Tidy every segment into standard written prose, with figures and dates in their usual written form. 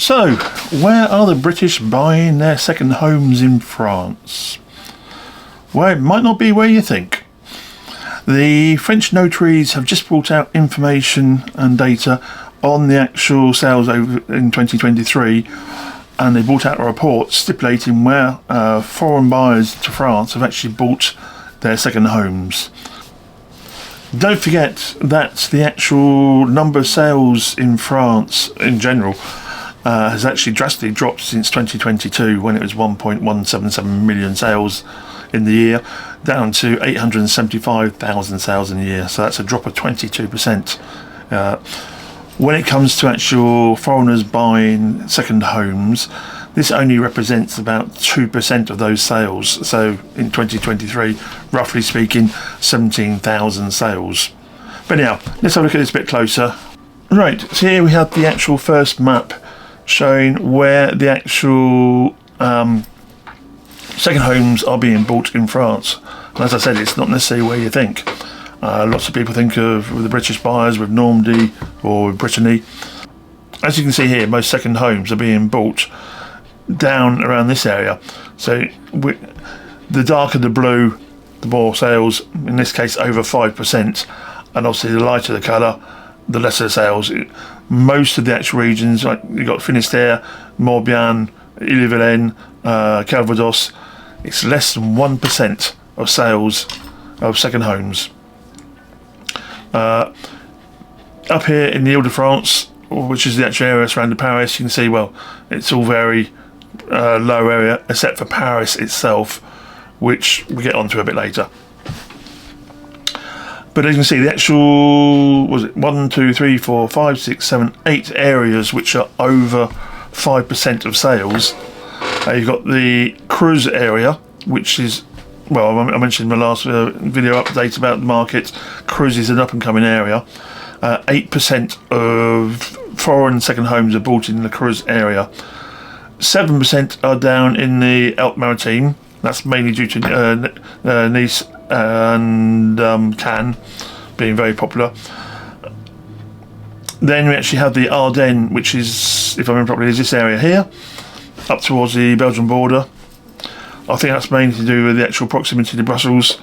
So, where are the British buying their second homes in France? Well, it might not be where you think. The French notaries have just brought out information and data on the actual sales over in 2023, and they brought out a report stipulating where foreign buyers to France have actually bought their second homes. Don't forget that the actual number of sales in France in general has actually drastically dropped since 2022, when it was 1.177 million sales in the year, down to 875,000 sales in a year. So that's a drop of 22%. When it comes to actual foreigners buying second homes, this only represents about 2% of those sales. So in 2023, roughly speaking, 17,000 sales. But now, let's have a look at this a bit closer. Right, so here we have the actual first map showing where the actual second homes are being bought in France. And as I said, it's not necessarily where you think. Lots of people think of the British buyers with Normandy or with Brittany. As you can see here, most second homes are being bought down around this area. So the darker the blue, the more sales, in this case over 5%, and obviously the lighter the colour, the lesser sales. Most of the actual regions, like you've got Finistère, Morbihan, Ille-et-Vilaine, Calvados, it's less than 1% of sales of second homes. Up here in the Ile-de-France, which is the actual area surrounding Paris, you can see, well, it's all very low area, except for Paris itself, which we'll get onto a bit later. But as you can see, the actual, was it 1, 2, 3, 4, 5, 6, 7, 8 areas which are over 5% of sales. You've got the Creuse area, which is, well, I mentioned in my last video update about the market. Creuse is an up-and-coming area. 8% of foreign second homes are bought in the Creuse area. 7% are down in the Alpes-Maritimes. That's mainly due to Nice and Cannes being very popular. Then we actually have the Ardennes, which is, if I remember properly, is this area here, up towards the Belgian border. I think that's mainly to do with the actual proximity to Brussels.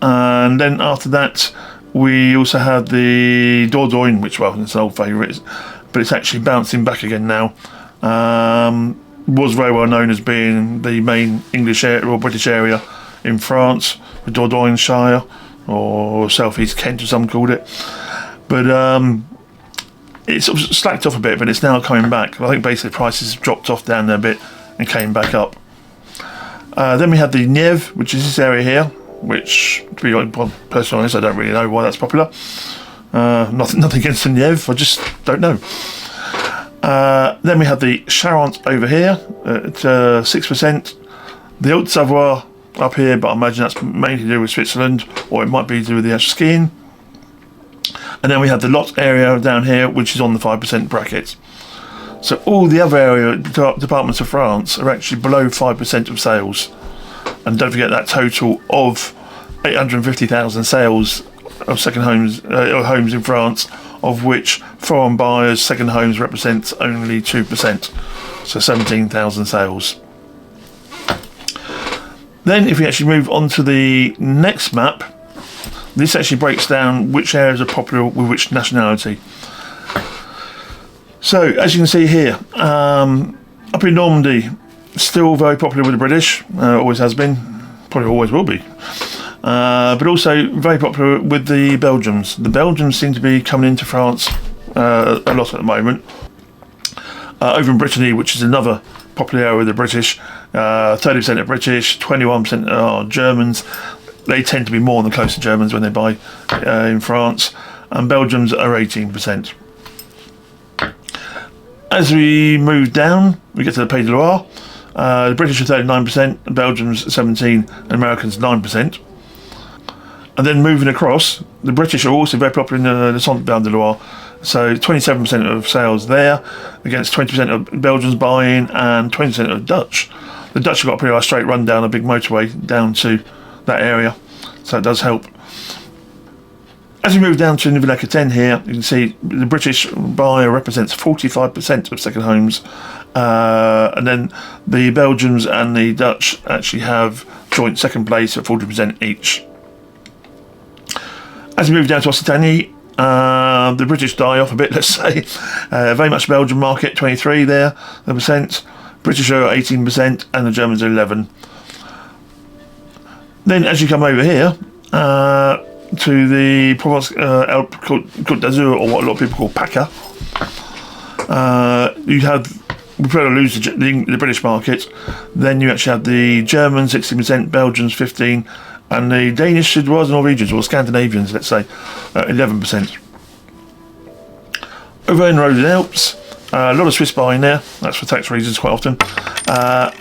And then after that, we also have the Dordogne, which, well, it's an old favourite, but it's actually bouncing back again now. Was very well known as being the main English area or British area in France, the Dordogne Shire, or South East Kent, as some called it. But it's sort of slacked off a bit, but it's now coming back. I think basically prices dropped off down there a bit and came back up. Then we have the Nièvre, which is this area here, which, to be personally honest, I don't really know why that's popular. Nothing against the Nièvre, I just don't know. Then we have the Charente over here at 6%. The Haute-Savoie up here, but I imagine that's mainly to do with Switzerland, or it might be to do with the actual skiing. And then we have the Lot area down here, which is on the 5% bracket. So all the other area departments of France are actually below 5% of sales. And don't forget that total of 850,000 sales of second homes, homes in France, of which foreign buyers' second homes represent only 2%, so 17,000 sales. Then if we actually move on to the next map, this actually breaks down which areas are popular with which nationality. So as you can see here, up in Normandy, still very popular with the British, always has been, probably always will be. But also very popular with the Belgians. The Belgians seem to be coming into France a lot at the moment. Over in Brittany, which is another popular area with the British, 30% are British, 21% are Germans. They tend to be more than the closer Germans when they buy in France. And Belgians are 18%. As we move down, we get to the Pays de Loire. The British are 39%, the Belgians 17%, and Americans 9%. And then moving across, the British are also very popular in the Centre de Loire. So 27% of sales there, against 20% of Belgians buying and 20% of Dutch. The Dutch have got a pretty straight run down a big motorway down to that area, so it does help. As we move down to Nouvelle-Aquitaine here, you can see the British buyer represents 45% of second homes, and then the Belgians and the Dutch actually have joint second place at 40% each. As we move down to Occitanie, the British die off a bit, let's say. Very much Belgian market, 23 there, the percent. British are 18% and the Germans are 11. Then as you come over here, to the Provence Côte d'Azur, or what a lot of people call PACA, you have, we probably lose the British market. Then you actually have the Germans 16%, Belgians 15%, and the Danish, Suédois, Norwegians, or Scandinavians, let's say, 11%. Over in Rhode Alps, a lot of Swiss buying there, that's for tax reasons quite often,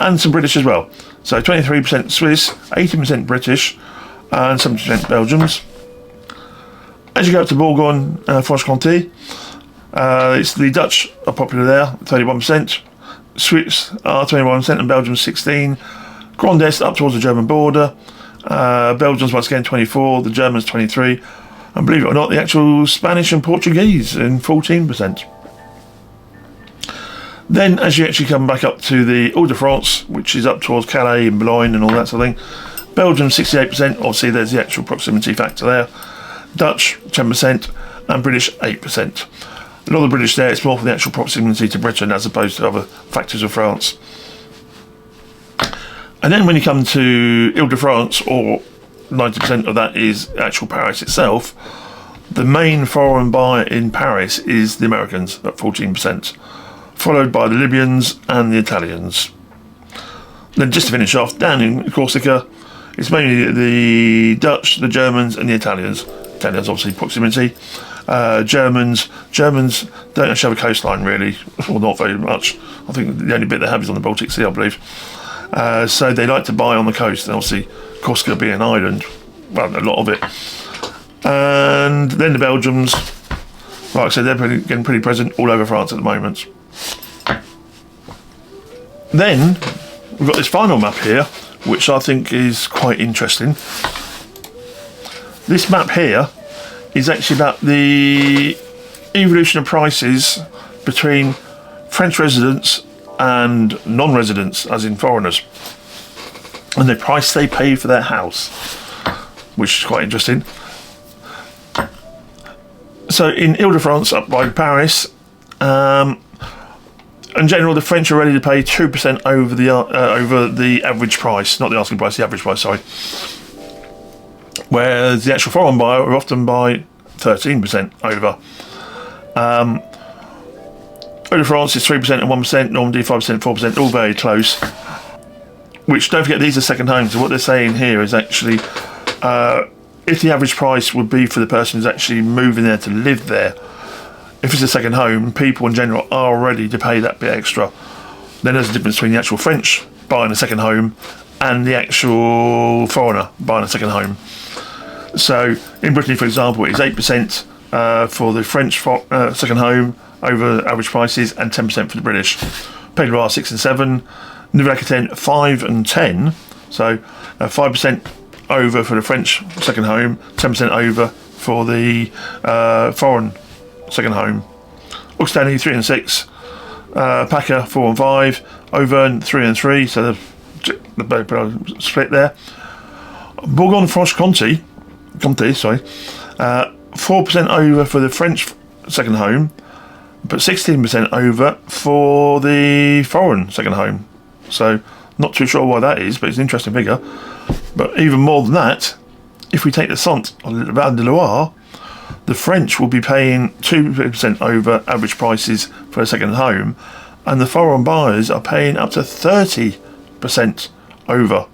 and some British as well. So 23% Swiss, 18% British, and 7% Belgians. As you go up to Bourgogne, Franche-Comté, it's the Dutch are popular there, 31%. Swiss are 21% and Belgians 16%. Grand Est up towards the German border. Belgians once again 24%, the Germans 23%, and believe it or not, the actual Spanish and Portuguese in 14%. Then, as you actually come back up to the Ile-de-France, which is up towards Calais and Boulogne and all that sort of thing, Belgium 68%, obviously there's the actual proximity factor there. Dutch 10% and British 8%. A lot of the British there, it's more for the actual proximity to Britain as opposed to other factors of France. And then when you come to Ile-de-France, or 90% of that is actual Paris itself, the main foreign buyer in Paris is the Americans at 14%, followed by the Libyans and the Italians. Then just to finish off, down in Corsica, it's mainly the Dutch, the Germans and the Italians. Italians obviously proximity. Germans don't actually have a coastline really, or not very much. I think the only bit they have is on the Baltic Sea, I believe. So they like to buy on the coast, and obviously Corsica being an island, well, a lot of it. And then the Belgians, like I said, they're getting pretty present all over France at the moment. Then we've got this final map here, which I think is quite interesting. This map here is actually about the evolution of prices between French residents and non-residents, as in foreigners, and the price they pay for their house, which is quite interesting. So in Ile-de-France, up by Paris, in general, the French are ready to pay 2% over the average price, not the asking price, the average price, sorry. Whereas the actual foreign buyer are often by 13% over. Ile-de-France is 3% and 1%, Normandy 5%, 4%, all very close. Which, don't forget, these are second homes. So what they're saying here is actually, if the average price would be for the person who's actually moving there to live there, if it's a second home, people in general are ready to pay that bit extra. Then there's a difference between the actual French buying a second home and the actual foreigner buying a second home. So in Brittany, for example, it's 8% for the French second home over average prices, and 10% for the British. Pays de Loire 6 and 7, Nouvelle-Aquitaine 5 and 10. So 5% over for the French second home, 10% over for the foreign second home. Occitanie 3 and 6, PACA 4 and 5, Auvergne 3 and 3. So the split there. Bourgogne-Franche-Comté, 4% over for the French second home, but 16% over for the foreign second home. So not too sure why that is, but it's an interesting figure. But even more than that, if we take the Centre Val de Loire, the French will be paying 2% over average prices for a second home, and the foreign buyers are paying up to 30% over.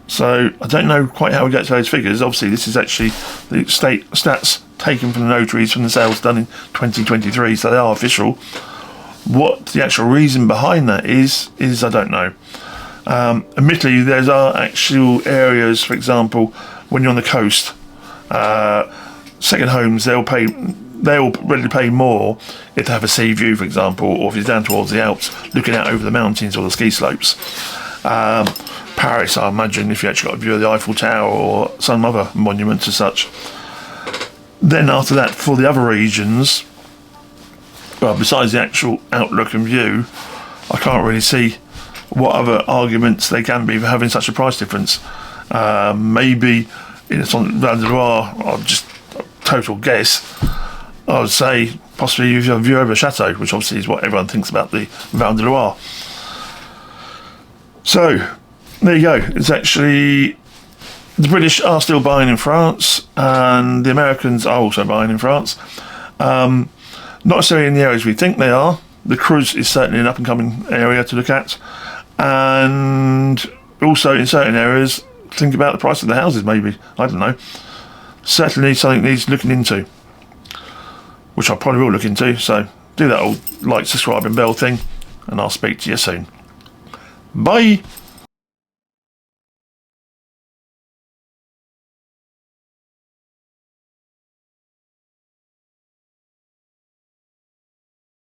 So I don't know quite how we get to those figures. Obviously, this is actually the state stats taken from the notaries from the sales done in 2023, so they are official. What the actual reason behind that is I don't know. Admittedly, there are actual areas, for example, when you're on the coast, second homes, they'll ready to pay more if they have a sea view, for example, or if you're down towards the Alps, looking out over the mountains or the ski slopes. Paris, I imagine, if you actually got a view of the Eiffel Tower or some other monument as such. Then after that, for the other regions, well, besides the actual outlook and view, I can't really see what other arguments they can be for having such a price difference. Maybe in something Val de Loire, or just a total guess, I would say possibly you have a view over Chateau, which obviously is what everyone thinks about the Val de Loire. So there you go. It's actually the British are still buying in France, and the Americans are also buying in France. Not necessarily in the areas we think they are. The Creuse is certainly an up-and-coming area to look at, and also in certain areas, think about the price of the houses. Maybe, I don't know. Certainly something needs looking into, which I probably will look into. So do that old like, subscribe, and bell thing, and I'll speak to you soon. Bye.